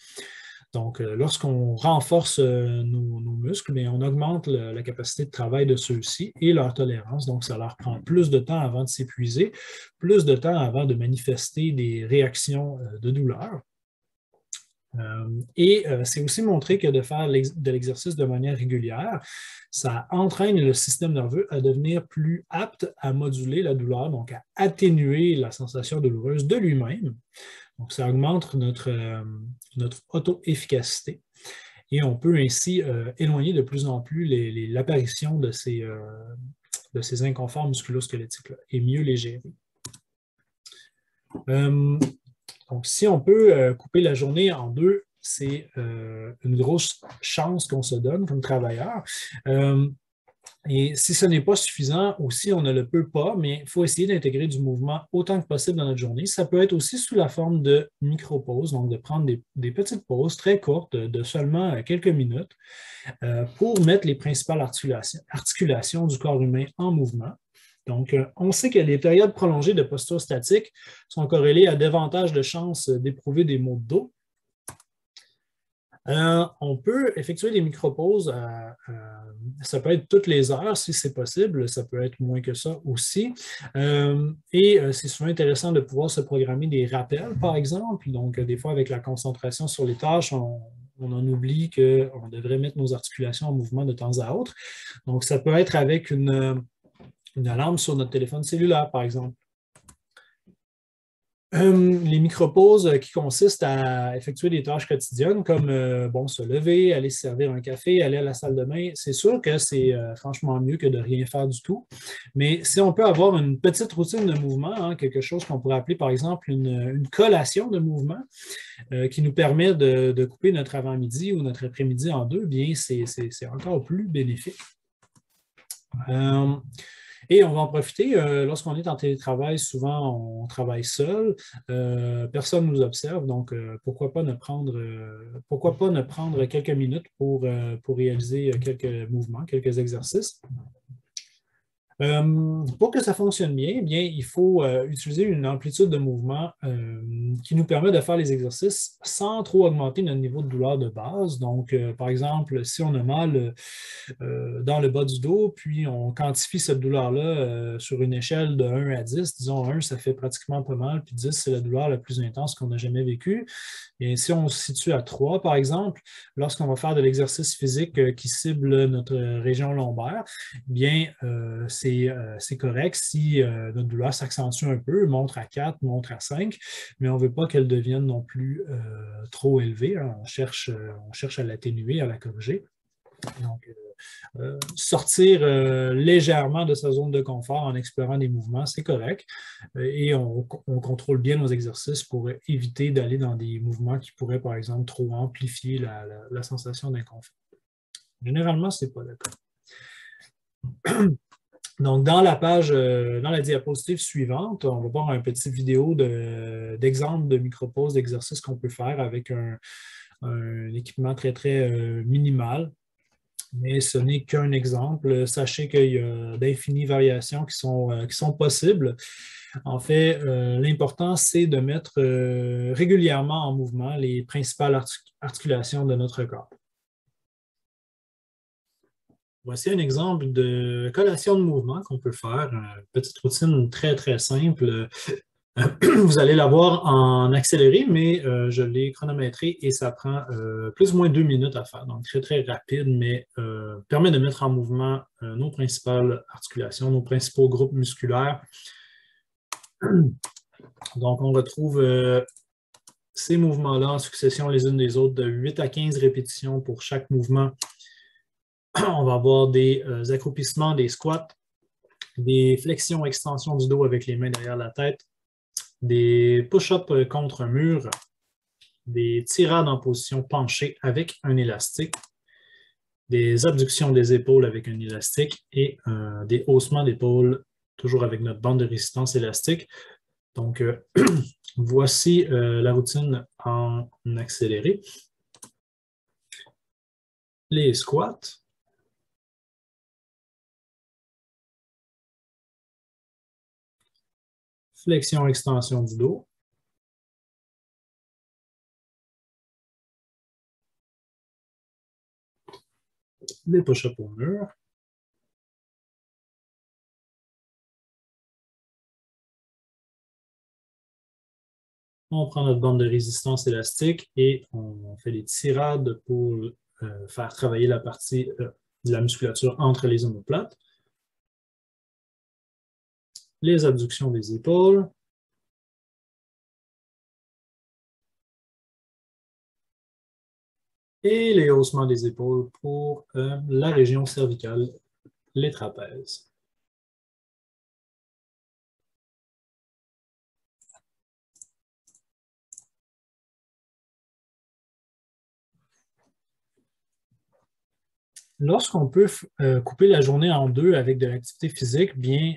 Donc, lorsqu'on renforce nos muscles, bien, on augmente la capacité de travail de ceux-ci et leur tolérance. Donc, ça leur prend plus de temps avant de s'épuiser, plus de temps avant de manifester des réactions de douleur. C'est aussi montré que de faire de l'exercice de manière régulière, ça entraîne le système nerveux à devenir plus apte à moduler la douleur, donc à atténuer la sensation douloureuse de lui-même. Donc, ça augmente notre auto-efficacité et on peut ainsi éloigner de plus en plus l'apparition de ces inconforts musculo-squelettiques-là et mieux les gérer. Donc, si on peut couper la journée en deux, c'est une grosse chance qu'on se donne comme travailleur. Et si ce n'est pas suffisant, aussi, on ne le peut pas, mais il faut essayer d'intégrer du mouvement autant que possible dans notre journée. Ça peut être aussi sous la forme de micro-pauses, donc de prendre des petites pauses très courtes de seulement quelques minutes pour mettre les principales articulations du corps humain en mouvement. Donc, on sait que les périodes prolongées de posture statique sont corrélées à davantage de chances d'éprouver des maux de dos. On peut effectuer des micro-pauses, ça peut être toutes les heures si c'est possible, ça peut être moins que ça aussi. C'est souvent intéressant de pouvoir se programmer des rappels, par exemple. Donc, des fois, avec la concentration sur les tâches, on en oublie qu'on devrait mettre nos articulations en mouvement de temps à autre. Donc, ça peut être avec une alarme sur notre téléphone cellulaire, par exemple. Les micro-pauses qui consistent à effectuer des tâches quotidiennes comme se lever, aller se servir un café, aller à la salle de bain, c'est sûr que c'est franchement mieux que de rien faire du tout. Mais si on peut avoir une petite routine de mouvement, hein, quelque chose qu'on pourrait appeler par exemple une collation de mouvement qui nous permet de couper notre avant-midi ou notre après-midi en deux, bien c'est encore plus bénéfique. Et on va en profiter lorsqu'on est en télétravail, souvent on travaille seul, personne ne nous observe, donc pourquoi pas ne prendre quelques minutes pour réaliser quelques mouvements, quelques exercices. Pour que ça fonctionne bien, eh bien il faut utiliser une amplitude de mouvement qui nous permet de faire les exercices sans trop augmenter notre niveau de douleur de base. Donc, par exemple, si on a mal dans le bas du dos, puis on quantifie cette douleur-là sur une échelle de 1 à 10, disons 1, ça fait pratiquement pas mal, puis 10, c'est la douleur la plus intense qu'on a jamais vécue. Et si on se situe à 3, par exemple, lorsqu'on va faire de l'exercice physique qui cible notre région lombaire, bien, c'est correct si notre douleur s'accentue un peu, montre à 4, montre à 5, mais on ne veut pas qu'elle devienne non plus trop élevée. Hein. On cherche à l'atténuer, à la corriger. Donc, sortir légèrement de sa zone de confort en explorant des mouvements, c'est correct. Et on contrôle bien nos exercices pour éviter d'aller dans des mouvements qui pourraient, par exemple, trop amplifier la sensation d'inconfort. Généralement, ce n'est pas le cas. Donc, dans la diapositive suivante, on va voir une petite vidéo d'exemple de micro-pauses d'exercices qu'on peut faire avec un équipement très, très minimal. Mais ce n'est qu'un exemple. Sachez qu'il y a d'infinies variations qui sont possibles. En fait, l'important, c'est de mettre régulièrement en mouvement les principales articulations de notre corps. Voici un exemple de collation de mouvement qu'on peut faire. Une petite routine très, très simple. Vous allez la voir en accéléré, mais je l'ai chronométré et ça prend plus ou moins 2 minutes à faire. Donc, très, très rapide, mais permet de mettre en mouvement nos principales articulations, nos principaux groupes musculaires. Donc, on retrouve ces mouvements-là en succession les unes des autres de 8 à 15 répétitions pour chaque mouvement. On va avoir des accroupissements, des squats, des flexions-extensions du dos avec les mains derrière la tête, des push-ups contre un mur, des tirades en position penchée avec un élastique, des abductions des épaules avec un élastique et des haussements d'épaule, toujours avec notre bande de résistance élastique. Donc, voici la routine en accéléré. Les squats. Flexion-extension du dos. Les push-ups au mur. On prend notre bande de résistance élastique et on fait des tirades pour faire travailler la partie de la musculature entre les omoplates. Les abductions des épaules. Et les haussements des épaules pour la région cervicale, les trapèzes. Lorsqu'on peut couper la journée en deux avec de l'activité physique, bien,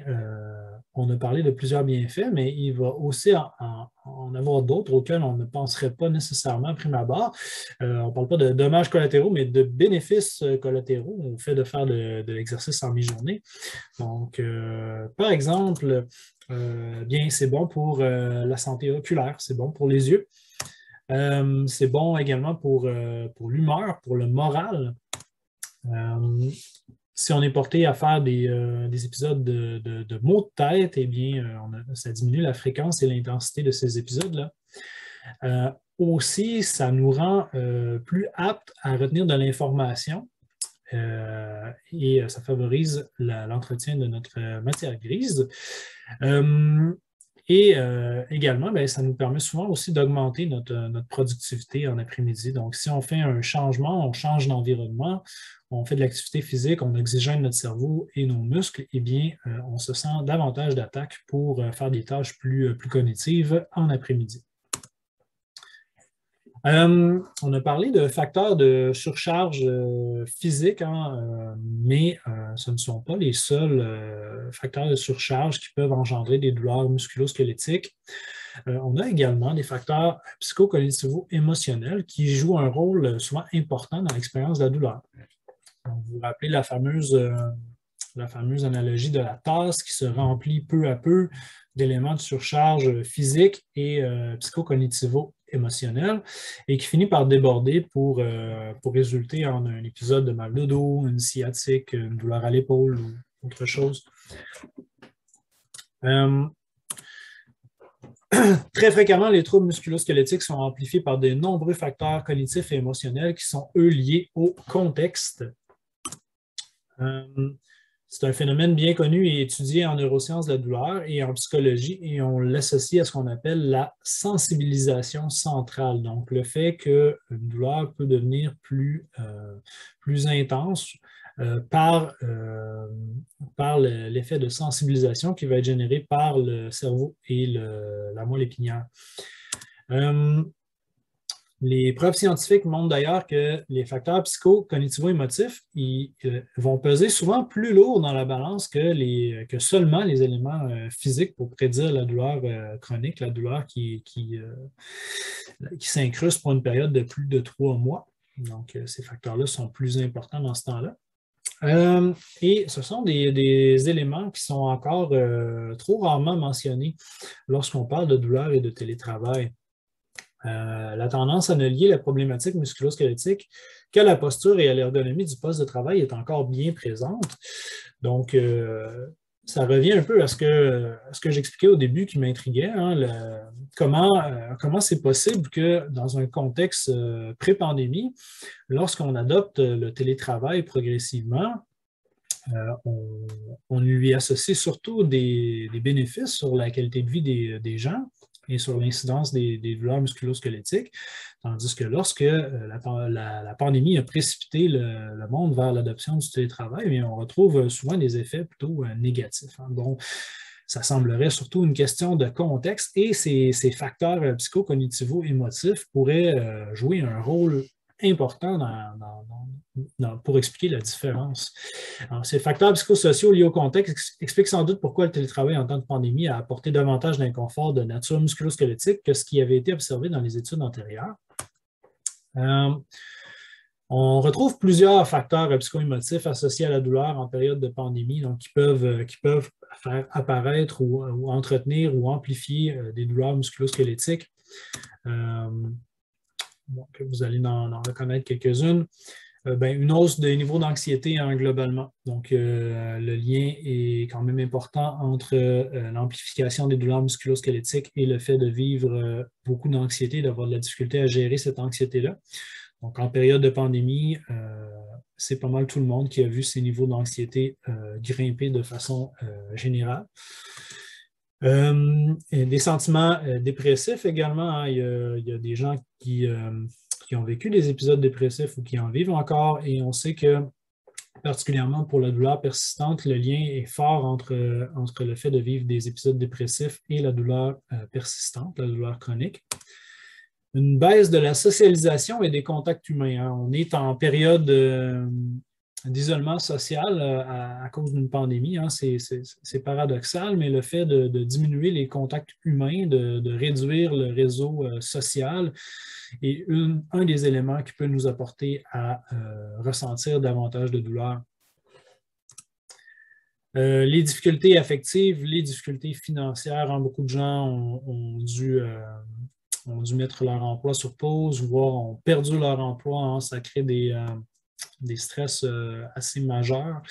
on a parlé de plusieurs bienfaits, mais il va aussi en avoir d'autres auxquels on ne penserait pas nécessairement à prime abord. On ne parle pas de dommages collatéraux, mais de bénéfices collatéraux au fait de faire de l'exercice en mi-journée. Donc, par exemple, bien, c'est bon pour la santé oculaire, c'est bon pour les yeux. C'est bon également pour l'humeur, pour le moral. Si on est porté à faire des épisodes de maux de tête, eh bien, ça diminue la fréquence et l'intensité de ces épisodes-là. Aussi, ça nous rend plus aptes à retenir de l'information et ça favorise l'entretien de notre matière grise. Et également, bien, ça nous permet souvent aussi d'augmenter notre productivité en après-midi. Donc, si on fait un changement, on change d'environnement, on fait de l'activité physique, on oxygène notre cerveau et nos muscles, eh bien, on se sent davantage d'attaque pour faire des tâches plus cognitives en après-midi. On a parlé de facteurs de surcharge physique, hein, mais ce ne sont pas les seuls facteurs de surcharge qui peuvent engendrer des douleurs musculo-squelettiques. On a également des facteurs psychocognitivo-émotionnels qui jouent un rôle souvent important dans l'expérience de la douleur. Donc, vous vous rappelez la fameuse analogie de la tasse qui se remplit peu à peu d'éléments de surcharge physique et psychocognitivo-émotionnel et qui finit par déborder pour résulter en un épisode de mal de dos, une sciatique, une douleur à l'épaule ou autre chose. Très fréquemment, les troubles musculo-squelettiques sont amplifiés par de nombreux facteurs cognitifs et émotionnels qui sont, eux, liés au contexte. C'est un phénomène bien connu et étudié en neurosciences de la douleur et en psychologie, et on l'associe à ce qu'on appelle la sensibilisation centrale. Donc, le fait qu'une douleur peut devenir plus intense par l'effet de sensibilisation qui va être généré par le cerveau et la moelle épinière. Les preuves scientifiques montrent d'ailleurs que les facteurs psycho-cognitivo-émotifs vont peser souvent plus lourd dans la balance que seulement les éléments physiques pour prédire la douleur chronique, la douleur qui s'incruste pour une période de plus de 3 mois. Donc, ces facteurs-là sont plus importants dans ce temps-là. Et ce sont des éléments qui sont encore trop rarement mentionnés lorsqu'on parle de douleur et de télétravail. La tendance à ne lier la problématique musculo-squelettique qu'à la posture et à l'ergonomie du poste de travail est encore bien présente. Donc, ça revient un peu à ce que j'expliquais au début qui m'intriguait, hein, comment c'est possible que dans un contexte pré-pandémie, lorsqu'on adopte le télétravail progressivement, on lui associe surtout des bénéfices sur la qualité de vie des gens et sur l'incidence des douleurs musculo-squelettiques, tandis que lorsque la pandémie a précipité le monde vers l'adoption du télétravail, on retrouve souvent des effets plutôt négatifs. Hein. Donc, ça semblerait surtout une question de contexte et ces facteurs psychocognitivo-émotifs pourraient jouer un rôle important pour expliquer la différence. Alors, ces facteurs psychosociaux liés au contexte expliquent sans doute pourquoi le télétravail en temps de pandémie a apporté davantage d'inconfort de nature musculo-squelettique que ce qui avait été observé dans les études antérieures. On retrouve plusieurs facteurs psycho-émotifs associés à la douleur en période de pandémie, donc qui peuvent faire apparaître ou entretenir ou amplifier des douleurs musculo-squelettiques. Donc, vous allez en reconnaître quelques-unes. Une hausse des niveaux d'anxiété hein, globalement. Donc, le lien est quand même important entre l'amplification des douleurs musculo-squelettiques et le fait de vivre beaucoup d'anxiété, d'avoir de la difficulté à gérer cette anxiété-là. Donc, en période de pandémie, c'est pas mal tout le monde qui a vu ces niveaux d'anxiété grimper de façon générale. Des sentiments dépressifs également. Hein. Il y a des gens qui ont vécu des épisodes dépressifs ou qui en vivent encore, et on sait que, particulièrement pour la douleur persistante, le lien est fort entre le fait de vivre des épisodes dépressifs et la douleur persistante, la douleur chronique. Une baisse de la socialisation et des contacts humains. Hein. On est en période d'isolement social à cause d'une pandémie. Hein. C'est paradoxal, mais le fait de diminuer les contacts humains, de réduire le réseau social est un des éléments qui peut nous apporter à ressentir davantage de douleur. Les difficultés affectives, les difficultés financières, hein, beaucoup de gens ont dû mettre leur emploi sur pause, voire ont perdu leur emploi. Hein. Ça crée des stress assez majeurs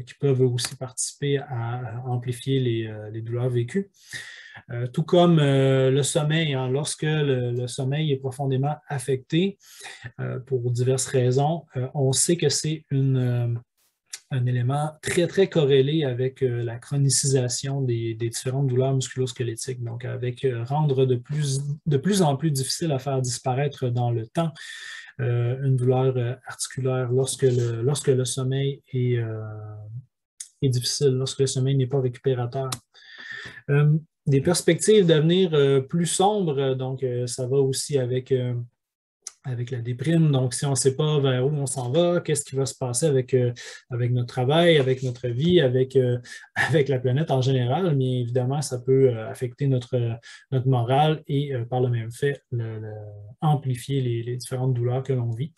qui peuvent aussi participer à amplifier les douleurs vécues. Tout comme le sommeil, hein, lorsque le sommeil est profondément affecté pour diverses raisons, on sait que c'est un élément très, très corrélé avec la chronicisation des différentes douleurs musculo-squelettiques. Donc, avec rendre de plus en plus difficile à faire disparaître dans le temps une douleur articulaire lorsque le sommeil est difficile, lorsque le sommeil n'est pas récupérateur. Des perspectives d'avenir plus sombres, donc ça va aussi avec avec la déprime. Donc, si on ne sait pas vers où on s'en va, qu'est-ce qui va se passer avec notre travail, avec notre vie, avec la planète en général, bien évidemment, ça peut affecter notre morale et par le même fait, amplifier les différentes douleurs que l'on vit.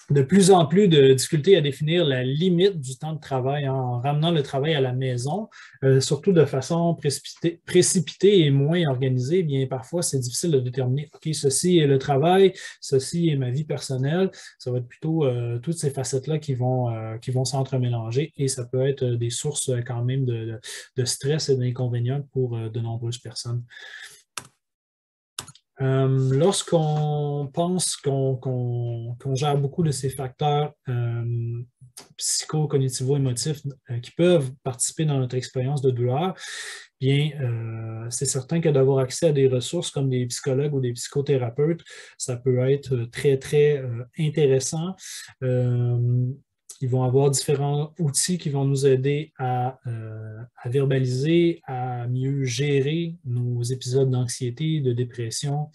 De plus en plus de difficultés à définir la limite du temps de travail en ramenant le travail à la maison, surtout de façon précipitée et moins organisée. Eh bien, parfois, c'est difficile de déterminer, OK, ceci est le travail, ceci est ma vie personnelle. Ça va être plutôt toutes ces facettes-là qui vont s'entremélanger et ça peut être des sources quand même de stress et d'inconvénients pour de nombreuses personnes. Lorsqu'on pense qu'on gère beaucoup de ces facteurs psycho-cognitivo-émotifs qui peuvent participer dans notre expérience de douleur, bien, c'est certain que d'avoir accès à des ressources comme des psychologues ou des psychothérapeutes, ça peut être très, très intéressant. Ils vont avoir différents outils qui vont nous aider à verbaliser, à mieux gérer nos épisodes d'anxiété, de dépression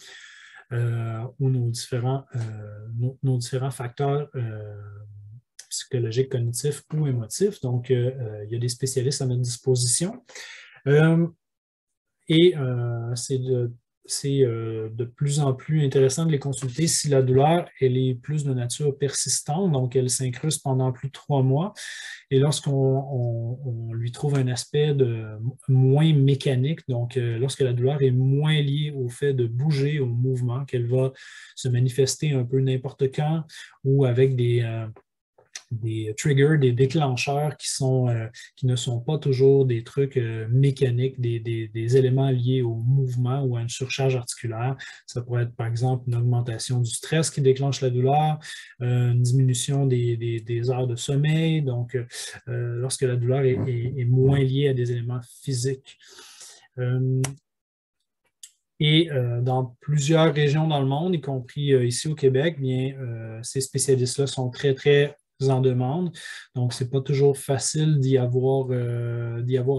ou nos différents facteurs psychologiques, cognitifs ou émotifs. Donc, il y a des spécialistes à notre disposition. C'est de plus en plus intéressant de les consulter si la douleur elle est plus de nature persistante, donc elle s'incruste pendant plus de 3 mois. Et lorsqu'on lui trouve un aspect moins mécanique, donc lorsque la douleur est moins liée au fait de bouger, au mouvement, qu'elle va se manifester un peu n'importe quand ou avec des triggers, des déclencheurs qui ne sont pas toujours des trucs mécaniques, des éléments liés au mouvement ou à une surcharge articulaire. Ça pourrait être, par exemple, une augmentation du stress qui déclenche la douleur, une diminution des heures de sommeil, donc lorsque la douleur est moins liée à des éléments physiques. Et dans plusieurs régions dans le monde, y compris ici au Québec, bien, ces spécialistes-là sont très, très en demande. Donc, ce n'est pas toujours facile d'y avoir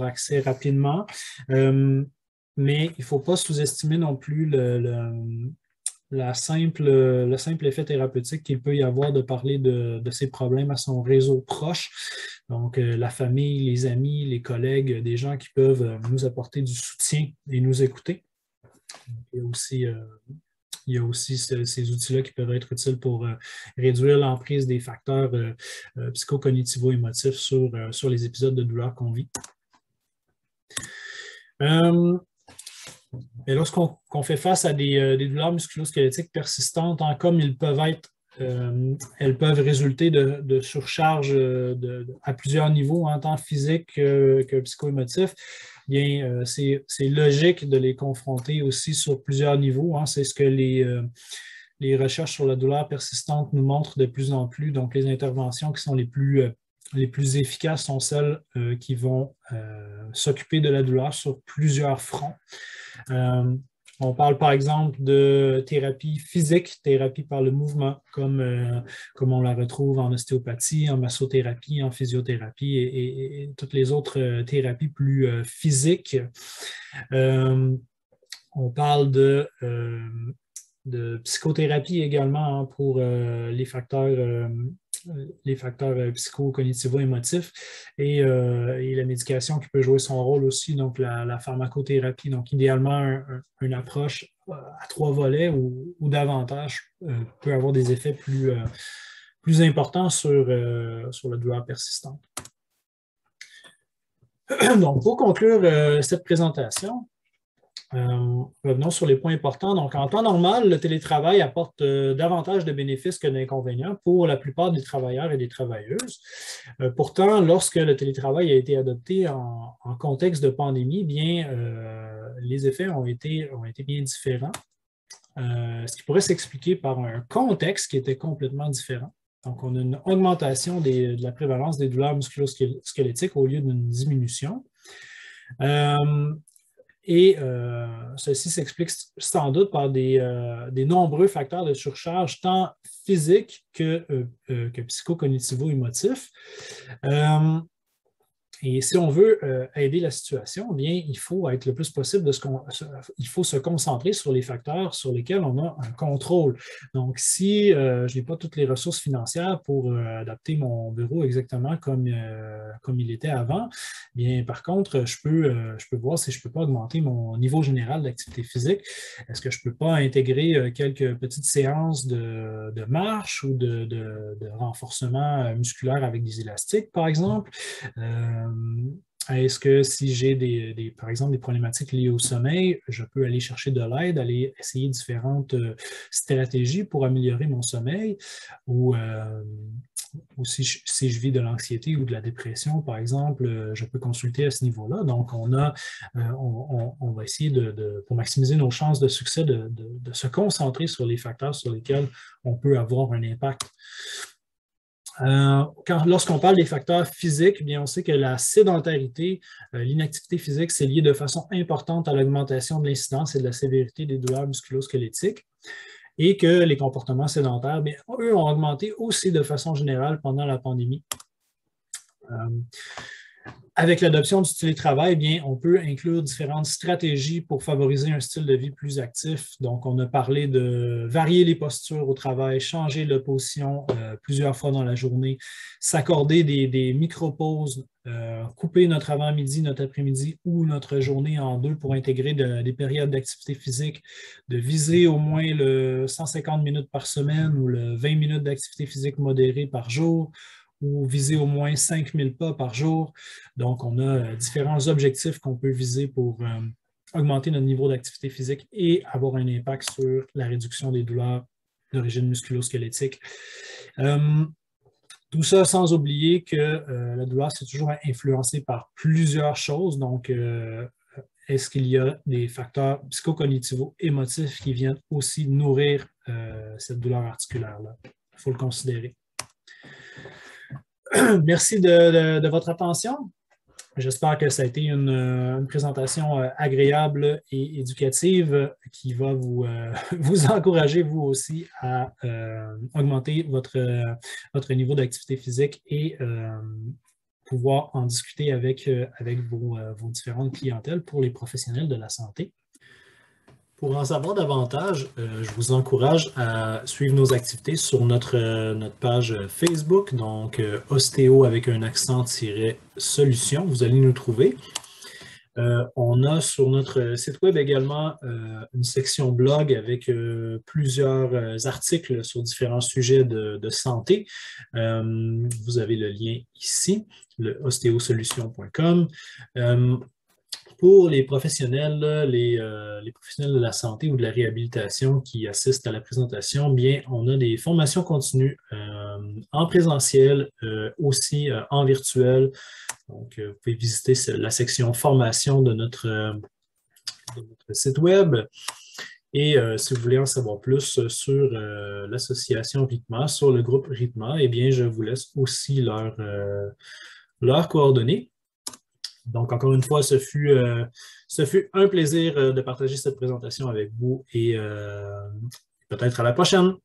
accès rapidement. Mais il ne faut pas sous-estimer non plus le simple effet thérapeutique qu'il peut y avoir de parler de ces problèmes à son réseau proche. Donc, la famille, les amis, les collègues, des gens qui peuvent nous apporter du soutien et nous écouter. Il y a aussi ces outils-là qui peuvent être utiles pour réduire l'emprise des facteurs psychocognitivo-émotifs sur les épisodes de douleur qu'on vit. Et lorsqu'on fait face à des douleurs musculo-squelettiques persistantes, comme elles peuvent résulter de surcharge à plusieurs niveaux, tant physique que psycho-émotif, bien, c'est logique de les confronter aussi sur plusieurs niveaux. C'est ce que les recherches sur la douleur persistante nous montrent de plus en plus. Donc, les interventions qui sont les plus efficaces sont celles qui vont s'occuper de la douleur sur plusieurs fronts. On parle par exemple de thérapie physique, thérapie par le mouvement, comme on la retrouve en ostéopathie, en massothérapie, en physiothérapie et toutes les autres thérapies plus physiques. On parle de psychothérapie également pour les facteurs psycho-cognitivo-émotifs et la médication qui peut jouer son rôle aussi, donc la pharmacothérapie. Donc, idéalement, une approche à 3 volets ou davantage peut avoir des effets plus importants sur la douleur persistante. Donc, pour conclure cette présentation, revenons sur les points importants. Donc, en temps normal, le télétravail apporte davantage de bénéfices que d'inconvénients pour la plupart des travailleurs et des travailleuses. Pourtant, lorsque le télétravail a été adopté en contexte de pandémie, bien, les effets ont été bien différents, ce qui pourrait s'expliquer par un contexte qui était complètement différent. Donc, on a une augmentation de la prévalence des douleurs musculo-squelettiques au lieu d'une diminution. Et ceci s'explique sans doute par des nombreux facteurs de surcharge, tant physiques que psycho-cognitivo-émotifs. Et si on veut aider la situation, bien, il faut être le plus possible il faut se concentrer sur les facteurs sur lesquels on a un contrôle. Donc, si je n'ai pas toutes les ressources financières pour adapter mon bureau exactement comme il était avant, bien, par contre, je peux voir si je ne peux pas augmenter mon niveau général d'activité physique. Est-ce que je ne peux pas intégrer quelques petites séances de marche ou de renforcement musculaire avec des élastiques, par exemple? Est-ce que si j'ai par exemple des problématiques liées au sommeil, je peux aller chercher de l'aide, aller essayer différentes stratégies pour améliorer mon sommeil ou si je vis de l'anxiété ou de la dépression, par exemple, je peux consulter à ce niveau-là. Donc, on va essayer pour maximiser nos chances de succès, de se concentrer sur les facteurs sur lesquels on peut avoir un impact. Lorsqu'on parle des facteurs physiques, bien, on sait que la sédentarité, l'inactivité physique, c'est lié de façon importante à l'augmentation de l'incidence et de la sévérité des douleurs musculo-squelettiques et que les comportements sédentaires, bien, eux, ont augmenté aussi de façon générale pendant la pandémie. Avec l'adoption du télétravail, bien, on peut inclure différentes stratégies pour favoriser un style de vie plus actif. Donc, on a parlé de varier les postures au travail, changer de position plusieurs fois dans la journée, s'accorder des micro-pauses, couper notre avant-midi, notre après-midi ou notre journée en deux pour intégrer des périodes d'activité physique, de viser au moins le 150 minutes par semaine ou le 20 minutes d'activité physique modérée par jour, ou viser au moins 5000 pas par jour. Donc, on a différents objectifs qu'on peut viser pour augmenter notre niveau d'activité physique et avoir un impact sur la réduction des douleurs d'origine musculo-squelettique. Tout ça sans oublier que la douleur, c'est toujours influencé par plusieurs choses. Donc, est-ce qu'il y a des facteurs psychocognitifs-émotifs qui viennent aussi nourrir cette douleur articulaire-là? Il faut le considérer. Merci de votre attention. J'espère que ça a été une présentation agréable et éducative qui va vous encourager, vous aussi, à augmenter votre niveau d'activité physique et pouvoir en discuter avec vos différentes clientèles pour les professionnels de la santé. Pour en savoir davantage, je vous encourage à suivre nos activités sur notre page Facebook, donc Ostéo avec un accent-solution. Vous allez nous trouver. On a sur notre site web également une section blog avec plusieurs articles sur différents sujets de santé. Vous avez le lien ici, le ostéosolution.com. Pour les professionnels, les professionnels de la santé ou de la réhabilitation qui assistent à la présentation, bien, on a des formations continues en présentiel, aussi en virtuel. Donc, vous pouvez visiter la section formation de notre site web. Et si vous voulez en savoir plus sur l'association RITMA, sur le groupe RITMA, eh bien, je vous laisse aussi leurs coordonnées. Donc, encore une fois, ce fut un plaisir de partager cette présentation avec vous et peut-être à la prochaine.